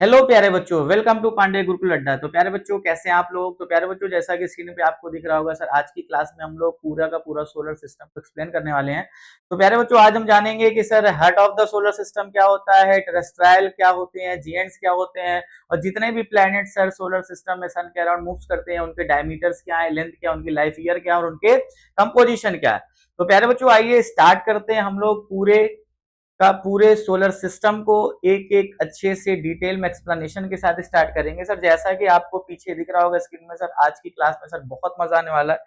Hello प्यारे बच्चों, welcome to Pandey Gurukul अड्डा। तो प्यारे बच्चों, कैसे हैं आप लोग। तो प्यारे बच्चों, जैसा कि स्क्रीन पे आपको दिख रहा होगा सर, आज की क्लास में हम लोग पूरा का पूरा सोलर सिस्टम को एक्सप्लेन करने वाले हैं। तो प्यारे बच्चों, आज हम जानेंगे कि sir heart of the solar system क्या होता है, टेरेस्ट्राइल क्या होते हैं, जीएंट्स क्या होते हैं, और जितने भी प्लैनेट सर सोलर सिस्टम में सन के अराउंड मूव करते हैं उनके डायमीटर्स क्या है, लेंथ क्या, उनकी लाइफ ईयर क्या, और उनके कंपोजिशन क्या है। तो प्यारे बच्चों, आइए स्टार्ट करते हैं हम लोग पूरे सोलर सिस्टम को एक एक अच्छे से डिटेल में एक्सप्लेनेशन के साथ स्टार्ट करेंगे सर। जैसा कि आपको पीछे दिख रहा होगा स्क्रीन में सर, आज की क्लास में सर बहुत मजा आने वाला है।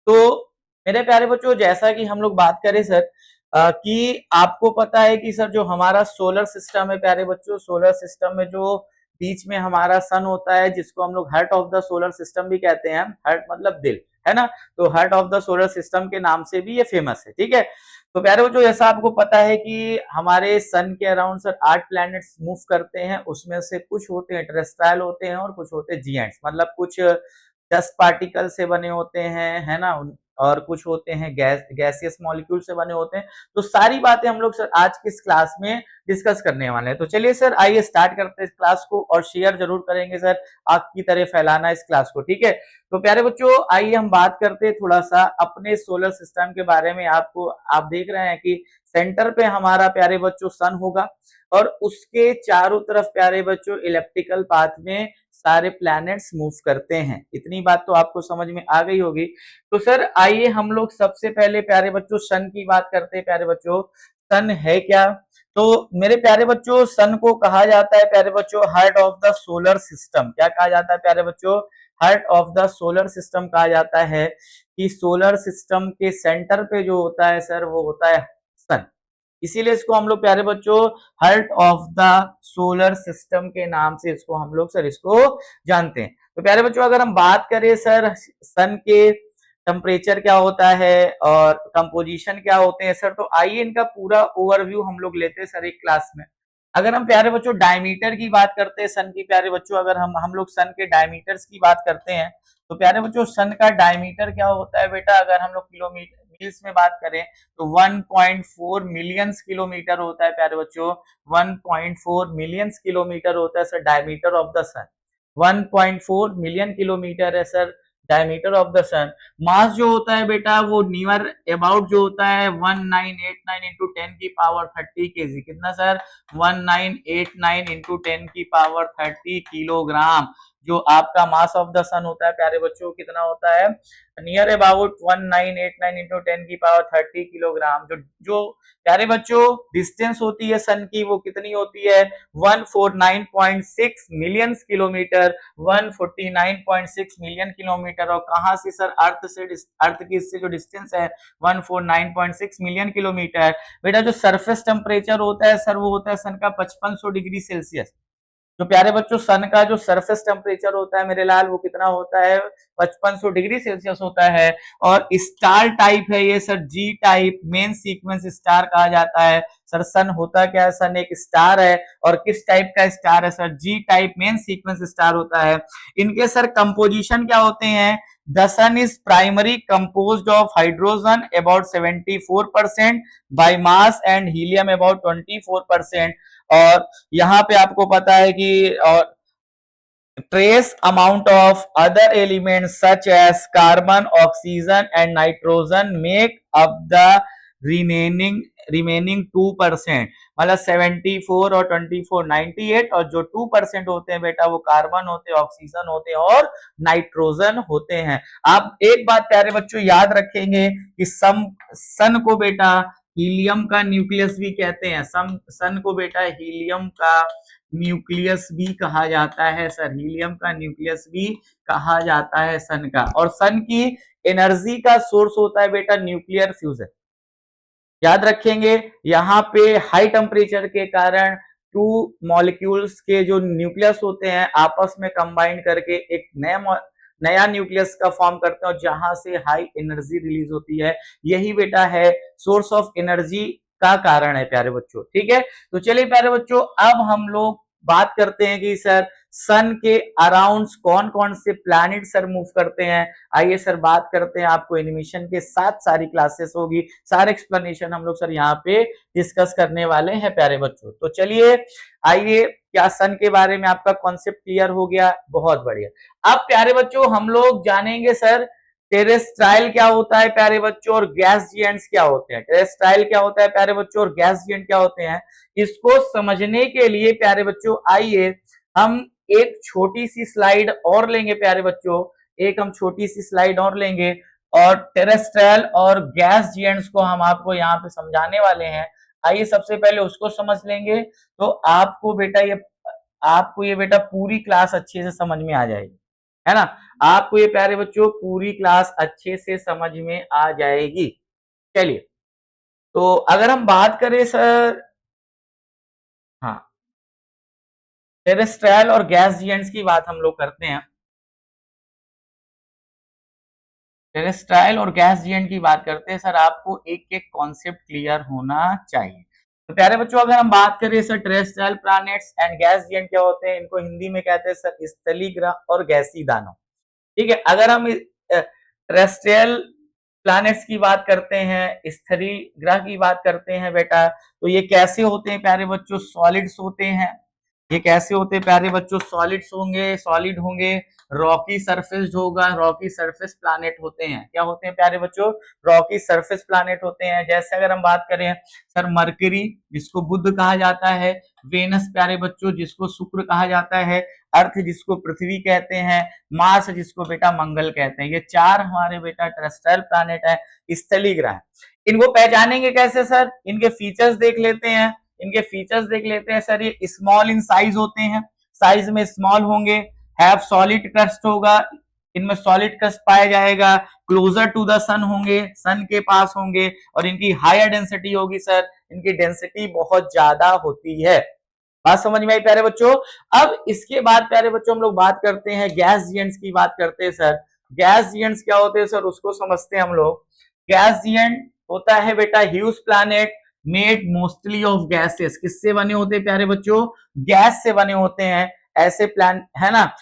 तो मेरे प्यारे बच्चों, जैसा कि हम लोग बात करें सर, कि आपको पता है कि सर जो हमारा सोलर सिस्टम है प्यारे बच्चों, सोलर सिस्टम में जो बीच में हमारा सन होता है, जिसको हम लोग heart of the solar system भी कहते हैं। हार्ट मतलब दिल, है ना। तो heart of the solar system के नाम से भी ये फेमस है, ठीक है। तो प्यारे बच्चों, जैसा आपको पता है कि हमारे सन के अराउंड सर 8 प्लैनेट्स मूव करते हैं। उसमें से कुछ होते हैं टेरेस्ट्राइल होते हैं और कुछ होते हैं जीएंट्स, मतलब कुछ डस्ट पार्टिकल से बने होते हैं, है ना, और कुछ होते हैं गैसियस मॉलिक्यूल से बने होते हैं। तो सारी बातें हम लोग सर आज की इस क्लास में डिस्कस करने वाले हैं। तो चलिए सर, आइए स्टार्ट करते हैं इस क्लास को, और शेयर जरूर करेंगे सर, आग की तरह फैलाना इस क्लास को, ठीक है। तो प्यारे बच्चों, आइए हम बात करते हैं थोड़ा सा अपने सोलर सिस्टम के बारे में। आप देख रहे हैं कि सेंटर पे हमारा प्यारे बच्चों सन होगा, और उसके चारों तरफ प्यारे बच्चों इलेप्टिकल पाथ में सारे प्लैनेट्स मूव करते हैं। इतनी बात तो आपको समझ में आ गई होगी। तो सर आइए हम लोग सबसे पहले प्यारे बच्चों सन की बात करते हैं। प्यारे बच्चों, सन है क्या। तो मेरे प्यारे बच्चों, सन को कहा जाता है प्यारे बच्चों heart of the solar system. क्या कहा जाता है प्यारे बच्चों, heart of the solar system कहा जाता है। कि सोलर सिस्टम के सेंटर पे जो होता है सर, वो होता है सन। इसीलिए इसको हम लोग प्यारे बच्चों heart of the solar system के नाम से इसको हम लोग सर इसको जानते हैं। तो प्यारे बच्चों, अगर हम बात करें सर सन के टेम्परेचर क्या होता है और कंपोजिशन क्या होते हैं सर, तो आइए इनका पूरा ओवरव्यू हम लोग लेते हैं सर एक क्लास में। अगर हम प्यारे बच्चों डायमीटर की बात करते हैं सन की, प्यारे बच्चों अगर हम लोग सन के डायमीटर्स की बात करते हैं, तो प्यारे बच्चों सन का डायमीटर क्या होता है बेटा, अगर हम लोग किलोमीटर मील्स में बात करें तो 1.4 मिलियंस किलोमीटर होता है प्यारे बच्चों। 1.4 मिलियंस किलोमीटर होता है sir diameter of the sun. 1.4 million kilometre है sir diameter of the sun. Mass जो होता है बेटा, वो नियर अबाउट जो होता है 1989 इंटू 10 की पावर 30 केजी। कितना सर, 1989 इंटू 10 की पावर 30 किलोग्राम जो आपका मास ऑफ द सन होता है प्यारे बच्चों, कितना होता है, नियर अबाउट 1989 इंटू 10 की पावर 30 किलोग्राम। जो जो प्यारे बच्चों डिस्टेंस होती है सन की, वो कितनी होती है, 149.6 मिलियन किलोमीटर। 149.6 million kilometre. और कहां से सर, अर्थ की इससे जो डिस्टेंस है 149.6 मिलियन किलोमीटर। बेटा जो सरफेस टेम्परेचर होता है सर, वो होता है सन का 5500 डिग्री सेल्सियस। तो प्यारे बच्चों सन का जो सरफेस टेम्परेचर होता है मेरे लाल, वो कितना होता है, 5500 डिग्री सेल्सियस होता है। और स्टार टाइप है ये sir, G type main sequence star कहा जाता है। सर सन होता क्या है, सन एक स्टार है। और किस टाइप का स्टार है sir, G type main sequence star होता है। इनके सर कंपोजिशन क्या होते हैं, the sun is primary composed of hydrogen about 74% by mass and helium about 24%। और यहाँ पे आपको पता है कि और trace amount of other elements such as carbon, oxygen and nitrogen make up the remaining 2%। मतलब 74 और 24 98, और जो 2% होते हैं बेटा, वो कार्बन होते हैं, ऑक्सीजन होते हैं और नाइट्रोजन होते हैं। आप एक बात प्यारे बच्चों याद रखेंगे कि सन को बेटा हीलियम का न्यूक्लियस भी कहते हैं। सन को बेटा हीलियम का न्यूक्लियस भी कहा जाता है सर, हीलियम का न्यूक्लियस भी कहा जाता है सन का। और सन की एनर्जी का सोर्स होता है बेटा न्यूक्लियर फ्यूजन। याद रखेंगे, यहाँ पे हाई टेम्परेचर के कारण टू मॉलिक्यूल्स के जो न्यूक्लियस होते हैं आपस में कंबाइन करके एक नया न्यूक्लियस का फॉर्म करते हैं, और जहां से हाई एनर्जी रिलीज होती है। यही बेटा है सोर्स ऑफ एनर्जी का कारण है प्यारे बच्चों, ठीक है। तो चलिए प्यारे बच्चों, अब हम लोग बात करते हैं कि सर सन के अराउंड कौन कौन से प्लैनेट सर मूव करते हैं। आइए सर बात करते हैं, आपको एनिमेशन के साथ सारी क्लासेस होगी, सारे एक्सप्लेनेशन हम लोग सर यहाँ पे डिस्कस करने वाले हैं प्यारे बच्चों। तो चलिए आइए, क्या सन के बारे में आपका कॉन्सेप्ट क्लियर हो गया? बहुत बढ़िया। अब प्यारे बच्चों हम लोग जानेंगे सर टेरेस्ट्राइल क्या होता है प्यारे बच्चों, और गैस जिएंट्स क्या होते हैं। टेरेस्ट्राइल क्या होता है प्यारे बच्चों, और गैस जिएंट क्या होते हैं, इसको समझने के लिए प्यारे बच्चों आइए हम एक छोटी सी स्लाइड और लेंगे प्यारे बच्चों, एक हम छोटी सी स्लाइड और लेंगे और टेरेस्ट्राइल और गैस जिएंट्स को हम आपको यहाँ पे समझाने वाले हैं। आइए सबसे पहले उसको समझ लेंगे, तो आपको ये बेटा पूरी क्लास अच्छे से समझ में आ जाएगी, है ना। आपको ये प्यारे बच्चों पूरी क्लास अच्छे से समझ में आ जाएगी। चलिए, तो अगर हम बात करें सर, हाँ, टेरेस्ट्राइल और गैस जिएंट्स की बात हम लोग करते हैं। टेरेस्ट्राइल और गैस जिएंट की बात करते हैं सर, आपको एक एक कॉन्सेप्ट क्लियर होना चाहिए। तो प्यारे बच्चों अगर हम बात करें sir terrestrial planets and gas जिएंट क्या होते हैं, इनको हिंदी में कहते हैं सर स्थलीय ग्रह और गैसीय दानव। ठीक है, अगर हम टेरेस्ट्रियल प्लैनेट्स की बात करते हैं, स्थलीय ग्रह की बात करते हैं बेटा, तो ये कैसे होते हैं प्यारे बच्चों, सॉलिड्स होते हैं। ये कैसे होते हैं प्यारे बच्चों, सॉलिड्स होंगे, सॉलिड होंगे, रॉकी सरफेस होगा, रॉकी सरफेस प्लैनेट होते हैं। क्या होते हैं प्यारे बच्चों, रॉकी सरफेस प्लैनेट होते हैं। जैसे अगर हम बात करें सर मरकरी जिसको बुध कहा जाता है, वेनस प्यारे बच्चों जिसको शुक्र कहा जाता है, अर्थ जिसको पृथ्वी कहते हैं, मार्स जिसको बेटा मंगल कहते हैं। ये चार हमारे बेटा टेरेस्ट्रियल प्लैनेट है, स्थलीय ग्रह। इनको पहचानेंगे कैसे सर, इनके फीचर्स देख लेते हैं। इनके फीचर्स देख लेते हैं सर, ये स्मॉल इन साइज होते हैं, साइज में स्मॉल होंगे, हैव सॉलिड क्रस्ट होगा, इनमें सॉलिड क्रस्ट पाया जाएगा, क्लोजर टू द सन होंगे, सन के पास होंगे, और इनकी हायर डेंसिटी होगी सर, इनकी डेंसिटी बहुत ज्यादा होती है। बात समझ में आई प्यारे बच्चों। अब इसके बाद प्यारे बच्चों हम लोग बात करते हैं गैस जिएंट्स की बात करते हैं सर। गैस जिएंट्स क्या होते हैं सर, उसको समझते हैं हम लोग। गैस जिएंट होता है बेटा huge planet made mostly of gases. किससे बने होते हैं प्यारे बच्चों, गैस से बने होते हैं। ऐसे प्लान है ना,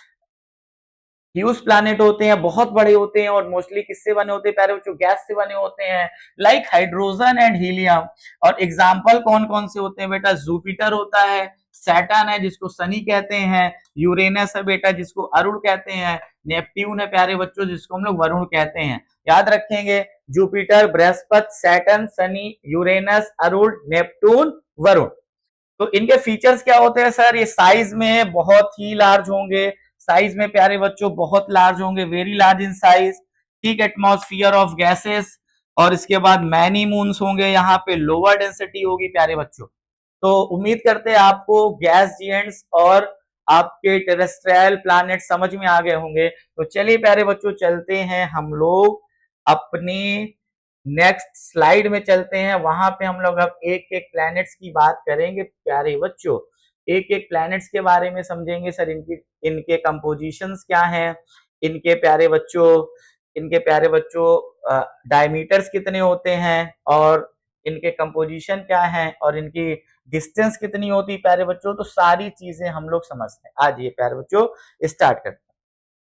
ह्यूज प्लैनेट होते हैं, बहुत बड़े होते हैं, और मोस्टली किससे बने होते हैं प्यारे बच्चों, गैस से बने होते हैं, लाइक हाइड्रोजन एंड हीलियम। और एग्जांपल कौन कौन से होते हैं बेटा, जुपिटर होता है, सैटर्न है जिसको शनि कहते हैं, यूरेनस है बेटा जिसको अरुण कहते हैं, नेपट्यून है प्यारे बच्चों जिसको हम लोग वरुण कहते हैं। याद रखेंगे, Jupiter, Brihaspati, Saturn, Shani, Uranus, Arun, Neptune, Varun. तो इनके फीचर्स क्या होते हैं सर, ये साइज में बहुत ही लार्ज होंगे, साइज में प्यारे बच्चों बहुत लार्ज होंगे, वेरी लार्ज इन साइज, ठीक, एटमॉस्फेयर ऑफ गैसेस, और इसके बाद मैनी मून्स होंगे, यहाँ पे लोअर डेंसिटी होगी प्यारे बच्चों। तो उम्मीद करते हैं आपको गैस जिएंट्स और आपके टेरेस्ट्रियल प्लैनेट समझ में आ गए होंगे। तो चलिए प्यारे बच्चों चलते हैं हम लोग अपनी नेक्स्ट स्लाइड में चलते हैं, वहां पे हम लोग अब एक एक प्लैनेट्स की बात करेंगे प्यारे बच्चों। एक एक प्लैनेट्स के बारे में समझेंगे सर, इनके कंपोजिशंस क्या हैं, इनके प्यारे बच्चों डायमीटर्स कितने होते हैं, और इनके कंपोजिशन क्या है, और इनकी डिस्टेंस कितनी होती है प्यारे बच्चों। तो सारी चीजें हम लोग समझते हैं। आज ये प्यारे बच्चों स्टार्ट करते हैं।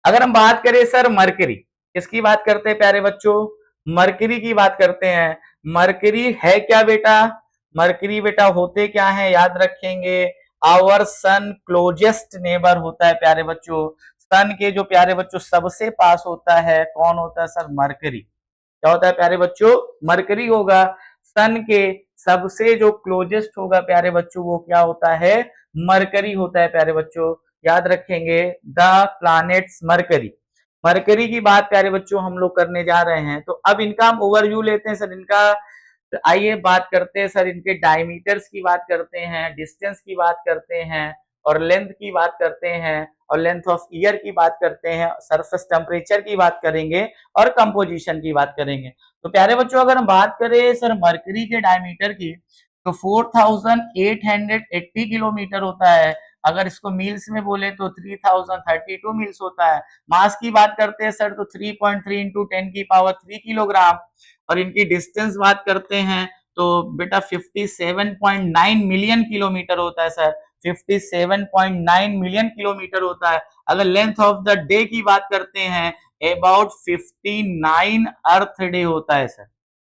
अगर हम बात करें सर मरकरी, किसकी बात करते हैं प्यारे बच्चों, मरकरी की बात करते हैं। मरकरी है क्या बेटा, मरकरी बेटा होते क्या है, याद रखेंगे, आवर सन क्लोजेस्ट नेबर होता है प्यारे बच्चों। सन के जो प्यारे बच्चों सबसे पास होता है, कौन होता है सर, मरकरी। क्या होता है प्यारे बच्चों, मरकरी होगा। सन के सबसे जो क्लोजेस्ट होगा प्यारे बच्चों, वो क्या होता है, मरकरी होता है प्यारे बच्चों। याद रखेंगे, द प्लैनेट्स मरकरी। मरकरी की बात प्यारे बच्चों हम लोग करने जा रहे हैं। तो अब इनका हम ओवरव्यू लेते हैं सर, इनका आइए बात करते हैं सर, इनके डायमीटर्स की बात करते हैं, डिस्टेंस की बात करते हैं, और लेंथ की बात करते हैं, और लेंथ ऑफ ईयर की बात करते हैं, सरफेस टेम्परेचर की बात करेंगे, और कंपोजिशन की बात करेंगे। तो प्यारे बच्चों अगर हम बात करें सर मरकरी के डायमीटर की, तो 4880 किलोमीटर होता है। अगर इसको मील्स में बोले तो 3032 मील्स होता है। मास की बात करते हैं सर, तो 3.3 इंटू 10 की पावर 3 किलोग्राम। और इनकी डिस्टेंस बात करते हैं तो बेटा 57.9 मिलियन किलोमीटर होता है सर। 57.9 मिलियन किलोमीटर होता है। अगर लेंथ ऑफ द डे की बात करते हैं, अबाउट 59 अर्थ डे होता है सर,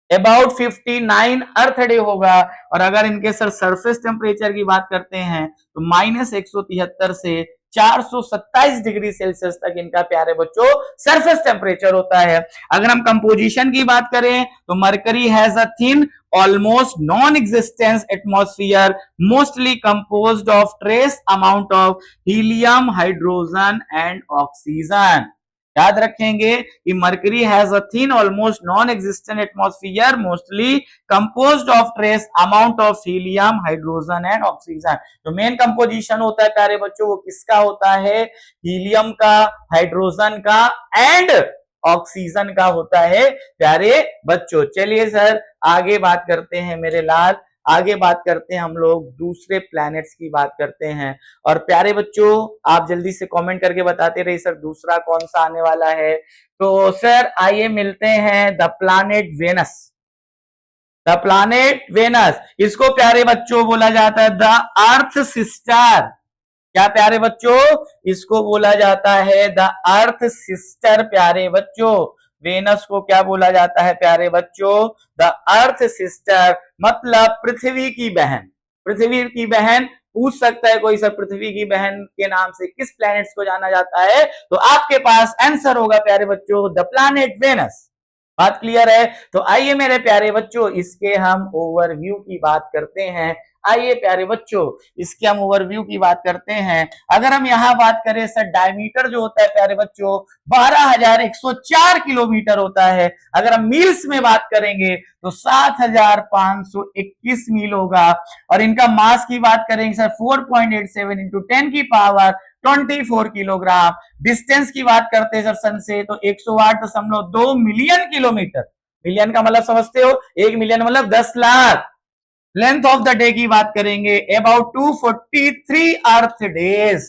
अबाउट 59 अर्थ डे होगा। और अगर इनके सर सरफेस टेम्परेचर की बात करते हैं तो -173 से 427 डिग्री सेल्सियस तक इनका प्यारे बच्चों सरफेस टेम्परेचर होता है। अगर हम कंपोजिशन की बात करें तो mercury has a thin almost non existence atmosphere mostly composed of trace amount of helium, hydrogen and oxygen. याद रखेंगे कि mercury has a thin almost non existent atmosphere mostly composed of trace amount of helium, hydrogen and oxygen. जो main composition होता है प्यारे बच्चों वो किसका होता है? हीलियम का, हाइड्रोजन का एंड ऑक्सीजन का होता है प्यारे बच्चों। चलिए सर आगे बात करते हैं मेरे लाल, आगे बात करते हैं हम लोग दूसरे प्लैनेट्स की बात करते हैं। और प्यारे बच्चों आप जल्दी से कमेंट करके बताते रहिए सर दूसरा कौन सा आने वाला है। तो सर आइए मिलते हैं the planet Venus. The planet Venus, इसको प्यारे बच्चों बोला जाता है द अर्थ सिस्टर। क्या प्यारे बच्चों? इसको बोला जाता है द अर्थ सिस्टर प्यारे बच्चों। वेनस को क्या बोला जाता है प्यारे बच्चों? द अर्थ सिस्टर, मतलब पृथ्वी की बहन। पृथ्वी की बहन पूछ सकता है कोई, सर पृथ्वी की बहन के नाम से किस प्लैनेट्स को जाना जाता है? तो आपके पास आंसर होगा प्यारे बच्चों द प्लैनेट वेनस। बात क्लियर है? तो आइए मेरे प्यारे बच्चों इसके हम ओवरव्यू की बात करते हैं। आइए प्यारे बच्चों इसके हम ओवरव्यू की बात करते हैं। अगर हम यहाँ बात करें सर डायमीटर जो होता है प्यारे बच्चों 12,104 किलोमीटर होता है। अगर हम मील्स में बात करेंगे तो 7,521 मील होगा। और इनका मास की बात करेंगे सर 4.87 इंटू 10 की पावर 24 किलोग्राम। डिस्टेंस की बात करते हैं सर सन से तो 108.2 मिलियन किलोमीटर। मिलियन का मतलब समझते हो? 1 मिलियन मतलब 10 lakh. Length of the day की बात करेंगे अबाउट 243 अर्थ डेज।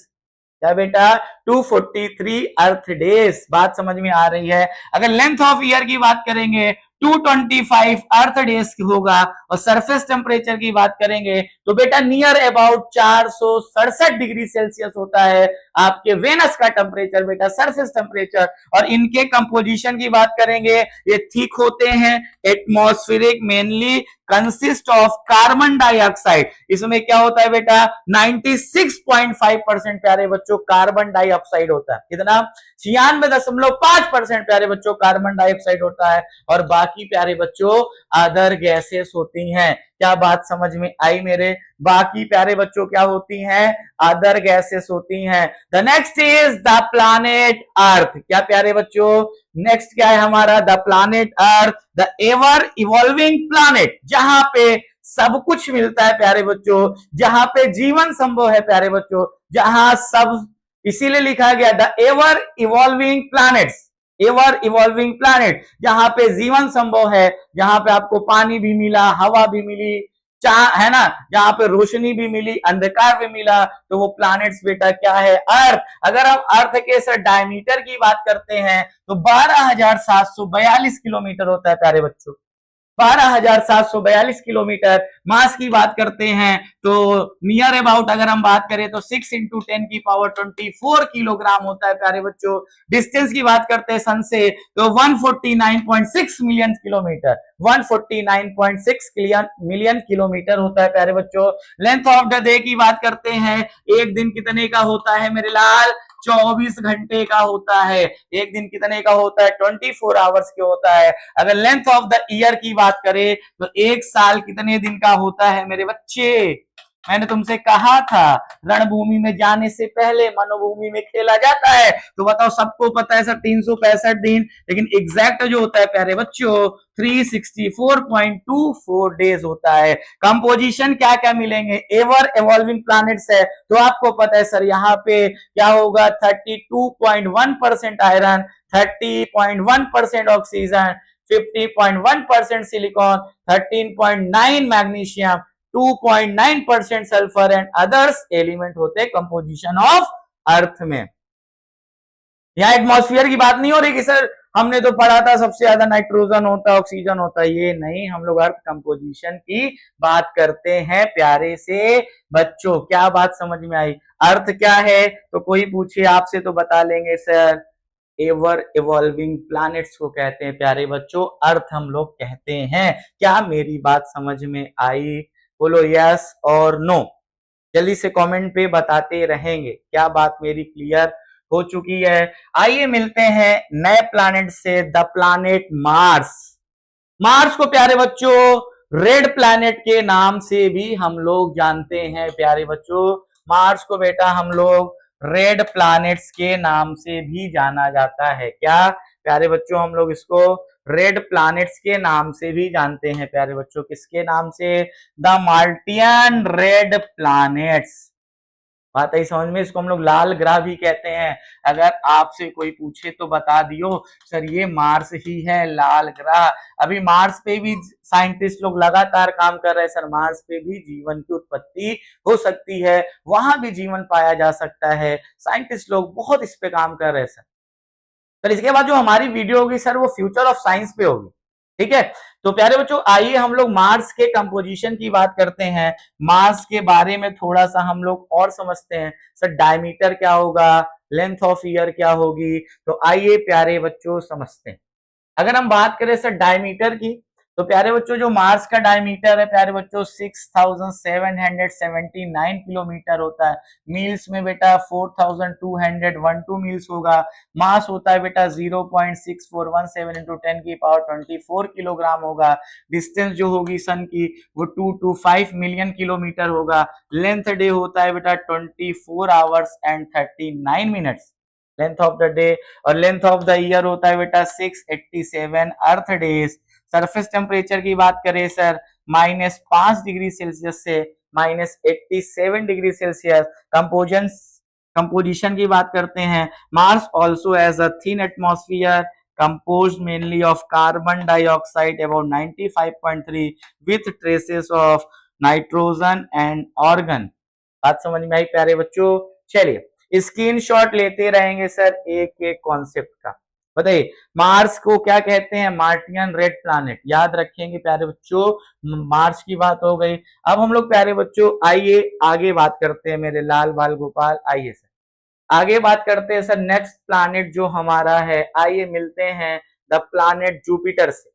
क्या बेटा? 243 अर्थ डेज। बात समझ में आ रही है? अगर लेंथ ऑफ ईयर की बात करेंगे 225 अर्थ डेज होगा। और सरफेस टेम्परेचर की बात करेंगे तो बेटा नियर अबाउट 467 डिग्री सेल्सियस होता है आपके वेनस का टेम्परेचर बेटा, सरफेस टेम्परेचर। और इनके कंपोजिशन की बात करेंगे ये थिक होते हैं, atmospheric mainly consist of carbon dioxide. इसमें क्या होता है बेटा? 96.5% प्यारे बच्चों कार्बन डाइऑक्साइड होता है। कितना? 96.5% प्यारे बच्चों कार्बन डाइऑक्साइड होता है। और बाकी प्यारे बच्चों अदर गैसेस होती हैं। क्या बात समझ में आई मेरे? बाकी प्यारे बच्चों क्या होती हैं? अदर गैसेस होती हैं। The next is the planet earth. क्या प्यारे बच्चों? नेक्स्ट क्या है हमारा? The planet earth, the ever evolving planet, जहां पे सब कुछ मिलता है प्यारे बच्चों, जहां पे जीवन संभव है प्यारे बच्चों, जहां सब, इसीलिए लिखा गया the ever evolving planets, ever evolving planet, जहां पे जीवन संभव है, जहां पे आपको पानी भी मिला, हवा भी मिली, है ना, जहां पे रोशनी भी मिली, अंधकार भी मिला, तो वो प्लैनेट्स बेटा क्या है? अर्थ। अगर हम अर्थ के सर डायमीटर की बात करते हैं तो 12,742 किलोमीटर होता है प्यारे बच्चों, 12,742 किलोमीटर। मास की बात करते हैं तो नियर अबाउट अगर हम बात करें तो 6 इंटू 10 की पावर 24 किलोग्राम होता है प्यारे बच्चों। डिस्टेंस की बात करते हैं सन से तो 149.6 मिलियन किलोमीटर, 149.6 मिलियन किलोमीटर होता है प्यारे बच्चों। लेंथ ऑफ द डे की बात करते हैं, एक दिन कितने का होता है मेरे लाल? 24 घंटे का होता है। एक दिन कितने का होता है? 24 आवर्स के होता है। अगर लेंथ ऑफ द ईयर की बात करें तो एक साल कितने दिन का होता है मेरे बच्चे? मैंने तुमसे कहा था रणभूमि में जाने से पहले मनोभूमि में खेला जाता है। तो बताओ सबको पता है सर 365 दिन, लेकिन एग्जैक्ट जो होता है प्यारे बच्चों 364.24 डेज होता है। कंपोजिशन क्या क्या मिलेंगे? एवर एवॉल्विंग प्लैनेट्स है तो आपको पता है सर यहाँ पे क्या होगा? 32.1% iron, 30.1% oxygen, 50.1% silicon, 13.9 magnesium, 2.9% sulphur and others element होते हैं कंपोजिशन ऑफ अर्थ में। यहां एटमॉस्फेयर की बात नहीं हो रही कि सर हमने तो पढ़ा था सबसे ज्यादा नाइट्रोजन होता है, ऑक्सीजन होता है। ये नहीं, हम लोग अर्थ कंपोजिशन की बात करते हैं प्यारे से बच्चों। क्या बात समझ में आई? अर्थ क्या है तो कोई पूछे आपसे तो बता लेंगे सर एवर इवॉल्विंग प्लैनेट्स को कहते हैं प्यारे बच्चों, अर्थ हम लोग कहते हैं। क्या मेरी बात समझ में आई? बोलो यस और नो। जल्दी से कमेंट पे बताते रहेंगे। क्या बात मेरी क्लियर हो चुकी है? आइए मिलते हैं नए प्लैनेट से, द प्लैनेट मार्स। मार्स को प्यारे बच्चों रेड प्लैनेट के नाम से भी हम लोग जानते हैं प्यारे बच्चों। मार्स को बेटा हम लोग रेड प्लैनेट्स के नाम से भी जाना जाता है। क्या प्यारे बच्चों? हम लोग इसको रेड प्लैनेट्स के नाम से भी जानते हैं प्यारे बच्चों। किसके नाम से? The Martian red planets. बात आई समझ में? इसको हम लोग लाल ग्रह भी कहते हैं। अगर आपसे कोई पूछे तो बता दियो सर ये मार्स ही है लाल ग्रह। अभी मार्स पे भी साइंटिस्ट लोग लगातार काम कर रहे हैं सर। मार्स पे भी जीवन की उत्पत्ति हो सकती है, वहां भी जीवन पाया जा सकता है। साइंटिस्ट लोग बहुत इस पे काम कर रहे हैं सर। सर इसके बाद जो हमारी वीडियो होगी सर वो फ्यूचर ऑफ साइंस पे होगी। ठीक है, तो प्यारे बच्चों आइए हम लोग मार्स के कंपोजिशन की बात करते हैं। मार्स के बारे में थोड़ा सा हम लोग और समझते हैं। सर डायमीटर क्या होगा, लेंथ ऑफ ईयर क्या होगी, तो आइए प्यारे बच्चों समझते हैं। अगर हम बात करें सर डायमीटर की, तो प्यारे बच्चों जो मार्स का डायमीटर है प्यारे बच्चों 6779 किलोमीटर होता है। मील्स में बेटा 4212 मील्स होगा। मास होता है बेटा 0.6417 इंटू 10 की पावर 24 किलोग्राम होगा। डिस्टेंस जो होगी सन की वो 225 मिलियन किलोमीटर होगा। लेंथ डे होता है बेटा 24 hours and 39 minutes length of the day. और लेंथ ऑफ द ईयर होता है बेटा 687 अर्थ डेज। सरफेस टेम्परेचर की बात करें सर -5 डिग्री सेल्सियस से -87 डिग्री सेल्सियस। कंपोजिशन की बात करते हैं। Mars also as a thin atmosphere composed mainly of carbon dioxide about 95.3 with traces of nitrogen and argon। बात समझ में आई प्यारे बच्चों? चलिए स्क्रीनशॉट लेते रहेंगे सर एक एक कॉन्सेप्ट का। बताइए मार्स को क्या कहते हैं? Martian red planet. याद रखेंगे प्यारे बच्चों, मार्स की बात हो गई। अब हम लोग प्यारे बच्चों आइए आगे बात करते हैं मेरे लाल बाल गोपाल। आइए सर आगे बात करते हैं सर नेक्स्ट प्लैनेट जो हमारा है। आइए मिलते हैं द प्लैनेट जुपिटर से।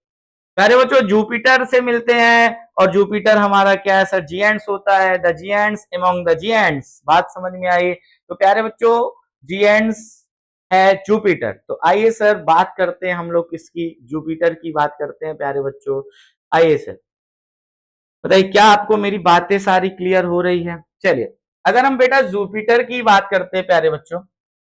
प्यारे बच्चों जुपिटर से मिलते हैं, और जुपिटर हमारा क्या है सर? जिएंट्स होता है। The giants among the giants. बात समझ में आई? तो प्यारे बच्चों जिएंट्स है जुपिटर। तो आइए सर बात करते हैं हम लोग किसकी? जुपिटर की बात करते हैं प्यारे बच्चों। आइए सर बताइए क्या आपको मेरी बातें सारी क्लियर हो रही है? चलिए अगर हम बेटा जुपिटर की बात करते हैं प्यारे बच्चों,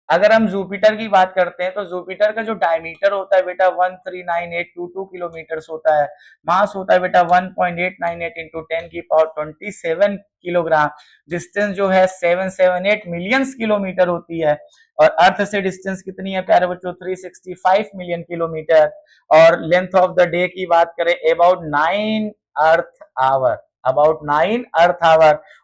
अगर हम जुपिटर की बात करते हैं तो जुपिटर का जो डायमीटर होता है बेटा 139822 किलोमीटर होता है। मास होता है बेटा 1.898 इंटू 10 की पावर 27 किलोग्राम। डिस्टेंस जो है 778 मिलियन किलोमीटर होती है। और अर्थ से डिस्टेंस कितनी है प्यारे बच्चों? 365 मिलियन किलोमीटर। और लेंथ ऑफ द डे की बात करें अबाउट 9 अर्थ आवर।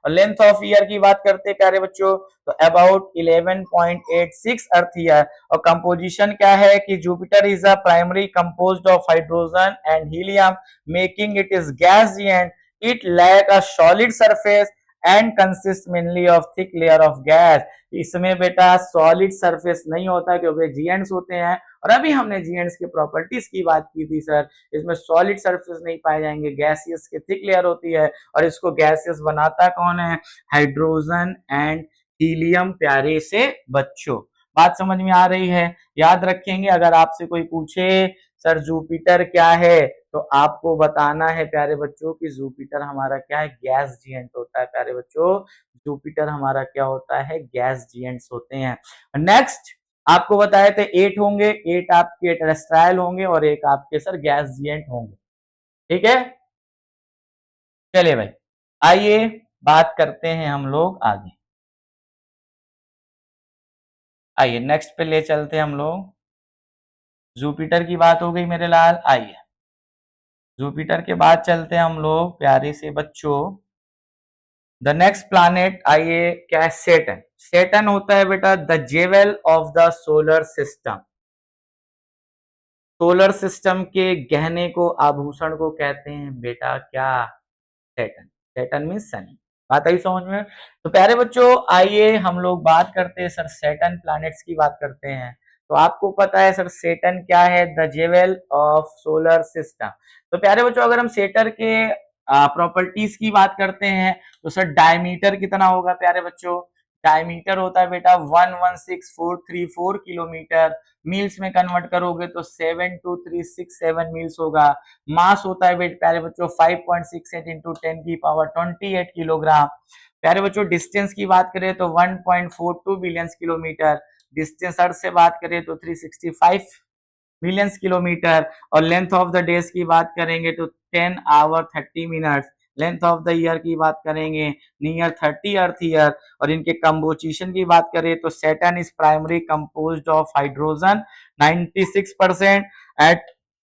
और लेंथ ऑफ ईयर की बात करते हैं प्यारे बच्चों तो अबाउट 11.86 अर्थ ईयर। और कंपोजिशन क्या है कि Jupiter is a primary composed of hydrogen and helium making it is gas and it lack a solid surface and consist mainly of thick layer of gas. इसमें बेटा solid surface नहीं होता क्योंकि जीएंट्स होते हैं। और अभी हमने जीएंट्स की प्रॉपर्टीज की बात की थी सर, इसमें सॉलिड सरफेस नहीं पाए जाएंगे, गैसियस की थिक लेयर होती है। और इसको गैसियस बनाता कौन है? हाइड्रोजन एंड हीलियम प्यारे से बच्चों। बात समझ में आ रही है? याद रखेंगे अगर आपसे कोई पूछे सर जुपिटर क्या है तो आपको बताना है प्यारे बच्चों कि जुपिटर हमारा क्या है? गैस जीएंट होता है प्यारे बच्चों। जुपिटर हमारा क्या होता है? गैस जीएंट्स होते हैं। नेक्स्ट आपको बताए थे 8 होंगे, 8 आपके टेरेस्ट्रायल होंगे और एक आपके सर गैस जीएंट होंगे। ठीक है, चलिए भाई आइए बात करते हैं हम लोग आगे। आइए नेक्स्ट पे ले चलते हैं हम लोग। जुपिटर की बात हो गई मेरे लाल। आइए जुपिटर के बाद चलते हैं हम लोग प्यारे से बच्चों द नेक्स्ट प्लैनेट। आइए क्या है? सेटन। सेटन होता है बेटा the jewel of the solar system. Solar system के गहने को, आभूषण को कहते हैं बेटा क्या? सैटर्न। Saturn means Sunny. बात आई समझ में? तो प्यारे बच्चों आइए हम लोग बात करते हैं सर सैटर्न प्लैनेट्स की बात करते हैं। तो आपको पता है सर सैटर्न क्या है? The jewel of solar system. तो प्यारे बच्चों अगर हम सैटर्न के प्रॉपर्टीज की बात करते हैं तो सर डायमीटर कितना होगा प्यारे बच्चों? डायमीटर होता है बेटा 116434 किलोमीटर। मील्स में कन्वर्ट करोगे तो 72367 मील्स होगा। मास होता है प्यारे बच्चों 5.68 इंटू 10 की पावर 28 किलोग्राम। प्यारे बच्चों डिस्टेंस की बात करें तो 1.42 बिलियन किलोमीटर। डिस्टेंस अर्थ से बात करें तो 365 मिलियन किलोमीटर। और लेंथ ऑफ द डेज की बात करेंगे तो 10 hour 30 minutes. Length of the year की बात करेंगे नियर 30 अर्थ ईयर। और इनके कंपोजिशन की बात करें तो Saturn is primary composed of hydrogen 96% at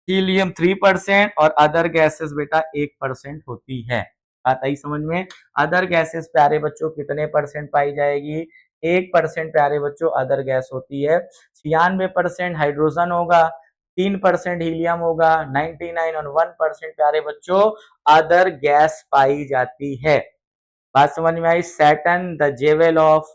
helium 3% और अदर गैसेस बेटा 1% होती है। बात आई समझ में? अदर गैसेस प्यारे बच्चों कितने परसेंट पाई जाएगी? 1% प्यारे बच्चों अदर गैस होती है। 96% हाइड्रोजन होगा, 3% हीलियम होगा, 99 और 1% प्यारे बच्चों अदर गैस पाई जाती है। बात समझ में आई? Saturn the jewel of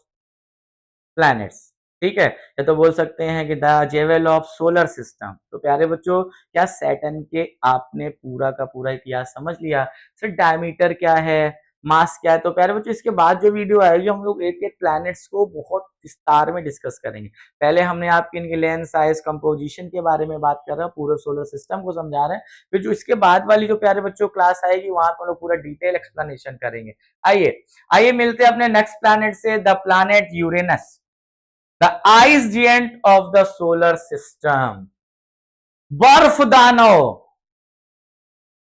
planets. ठीक है, या तो बोल सकते हैं कि the jewel of solar system. तो प्यारे बच्चों क्या सैटर्न के आपने पूरा का पूरा इतिहास समझ लिया? सर डायमीटर क्या है, मास क्या है? तो प्यारे बच्चों इसके बाद जो वीडियो आएगी हम लोग एक एक प्लैनेट्स को बहुत विस्तार में डिस्कस करेंगे। पहले हमने आपके इनके लेंथ साइज कंपोजिशन के बारे में बात कर रहे हैं, पूरे सोलर सिस्टम को समझा रहे हैं। फिर जो इसके बाद वाली जो प्यारे बच्चों क्लास आएगी वहां पर हम लोग पूरा डिटेल एक्सप्लेनेशन करेंगे। आइए आइए मिलते हैं अपने नेक्स्ट प्लैनेट से, the planet Uranus, the ice giant of the solar system. बर्फ दानव,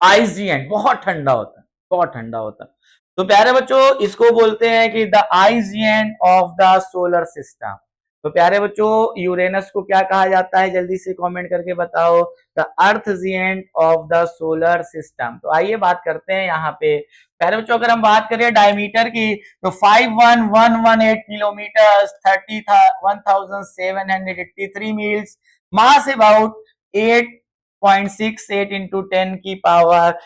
आइस जिएंट, बहुत ठंडा होता है, बहुत ठंडा होता है। तो प्यारे बच्चों इसको बोलते हैं कि the ice giant of the solar system. तो प्यारे बच्चों यूरेनस को क्या कहा जाता है? जल्दी से कमेंट करके बताओ। The earth giant of the solar system. तो आइए बात करते हैं यहाँ पे। प्यारे बच्चों अगर हम बात करें डायमीटर की तो 51118 kilometre, 30,1783 meals. Mass about 8.68 into 10 की पावर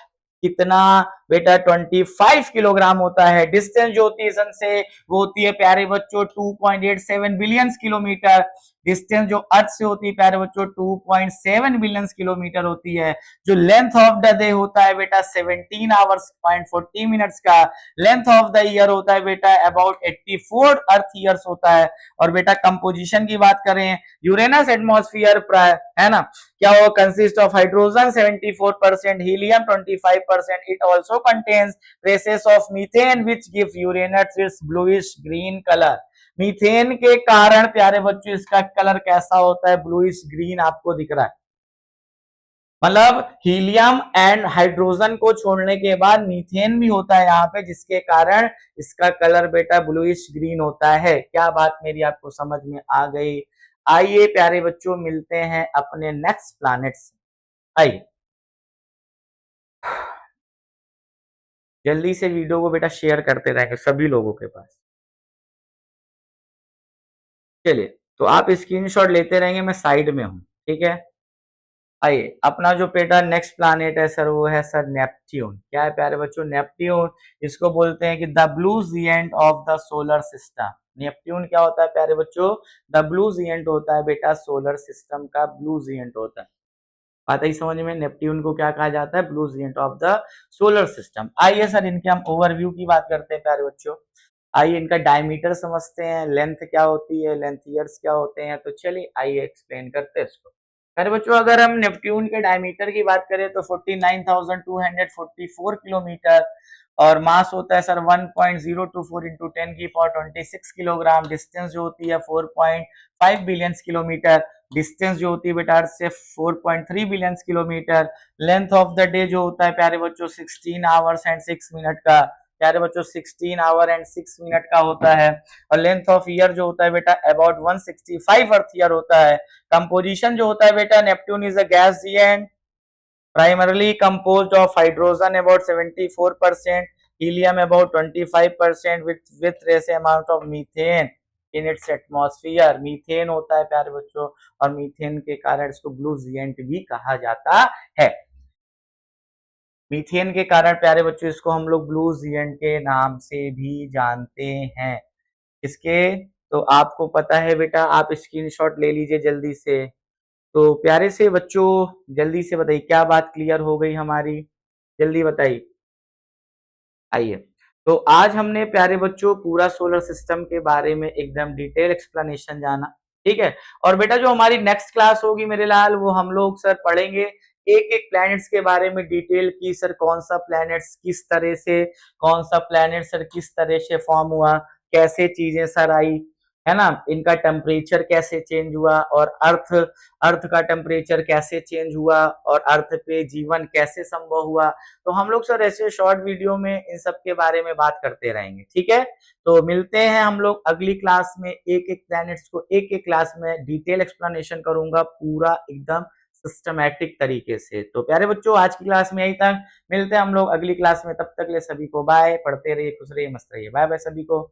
कितना बेटा 25 किलोग्राम होता है। डिस्टेंस जो होती है सन से वो होती है प्यारे बच्चों 2.87 बिलियन किलोमीटर। डिस्टेंस जो अर्थ से होती है प्यारे बच्चों 2.7 बिलियन किलोमीटर होती है। जो लेंथ ऑफ द डे होता है बेटा 17 आवर्स 40 मिनट्स का। लेंथ ऑफ द ईयर होता है बेटा अबाउट 84 अर्थ ईयर्स होता है। और बेटा कंपोजिशन की बात करें यूरेनस एटमॉस्फेयर है ना, क्या वो consist of hydrogen 74%, helium 25%. It also contains traces of methane which give Uranus it's bluish green colour. Methane के कारण प्यारे बच्चों इसका कलर कैसा होता है? ब्लूइश ग्रीन आपको दिख रहा है। मतलब हीलियम एंड हाइड्रोजन को छोड़ने के बाद मीथेन भी होता है यहाँ पे, जिसके कारण इसका कलर बेटा ब्लूइश ग्रीन होता है। क्या बात मेरी आपको समझ में आ गई? आइए प्यारे बच्चों मिलते हैं अपने नेक्स्ट प्लैनेट से। आइए जल्दी से वीडियो को बेटा शेयर करते रहेंगे सभी लोगों के पास। चलिए तो आप स्क्रीनशॉट लेते रहेंगे, मैं साइड में हूं, ठीक है। आइए अपना जो बेटा नेक्स्ट प्लैनेट है सर वो है सर नेपट्यून। क्या है प्यारे बच्चों? नेपट्यून। इसको बोलते हैं कि the blue giant of the solar system. Neptune क्या होता है प्यारे बच्चों? द ब्लू जिएंट होता है बेटा सोलर सिस्टम का, ब्लू जिएंट होता है। बात ही समझ में? नेपट्यून को क्या कहा जाता है? Blue giant of the solar system. आइए सर इनके हम ओवरव्यू की बात करते हैं प्यारे बच्चों। आइए इनका डायमीटर समझते हैं, लेंथ क्या होती है, लेंथ ईयर्स क्या होते हैं। तो चलिए आइए एक्सप्लेन करते हैं इसको। अरे बच्चों अगर हम नेपट्यून के डायमीटर की बात करें तो 49,244 किलोमीटर। और मास होता है सर 1.024 इंटू 10 की पावर 26 किलोग्राम। डिस्टेंस जो होती है 4.5 बिलियन किलोमीटर। डिस्टेंस जो होती है बेटा अर्थ से 4.3 billion kilometre. Length of the day जो होता है प्यारे बच्चों 16 आवर्स एंड 6 मिनट का। प्यारे बच्चों 16 आवर एंड 6 मिनट का होता है। और लेंथ ऑफ ईयर जो होता है बेटा अबाउट 165 अर्थ ईयर होता है। कंपोजिशन जो होता है बेटा Neptune is a gas giant primarily composed of hydrogen about 74%, helium about 25% with trace amount of methane. In its atmosphere. Methane होता है प्यारे बच्चों, और मीथेन के कारण इसको ब्लू जिएंट भी कहा जाता है। मीथेन के कारण प्यारे बच्चों इसको हम लोग ब्लू जिएंट के नाम से भी जानते हैं। इसके तो आपको पता है बेटा, आप स्क्रीनशॉट ले लीजिए जल्दी से। तो प्यारे से बच्चों जल्दी से बताइए क्या बात क्लियर हो गई हमारी, जल्दी बताइए। आइए, तो आज हमने प्यारे बच्चों पूरा सोलर सिस्टम के बारे में एकदम डिटेल एक्सप्लेनेशन जाना, ठीक है। और बेटा जो हमारी नेक्स्ट क्लास होगी मेरे लाल, वो हम लोग सर पढ़ेंगे एक एक प्लैनेट्स के बारे में डिटेल की, सर कौन सा प्लैनेट्स किस तरह से, कौन सा प्लैनेट सर किस तरह से फॉर्म हुआ, कैसे चीजें सर आई, है ना, इनका टेम्परेचर कैसे चेंज हुआ, और अर्थ अर्थ का टेम्परेचर कैसे चेंज हुआ, और अर्थ पे जीवन कैसे संभव हुआ। तो हम लोग सर ऐसे शॉर्ट वीडियो में इन सब के बारे में बात करते रहेंगे, ठीक है। तो मिलते हैं हम लोग अगली क्लास में, एक एक प्लैनेट्स को एक एक क्लास में डिटेल एक्सप्लेनेशन करूंगा पूरा एकदम सिस्टमैटिक तरीके से। तो प्यारे बच्चों आज की क्लास में यही तक, मिलते हैं हम लोग अगली क्लास में, तब तक ले सभी को बाय, पढ़ते रहिए, खुश रहिए, मस्त रहिए, बाय बाय सभी को।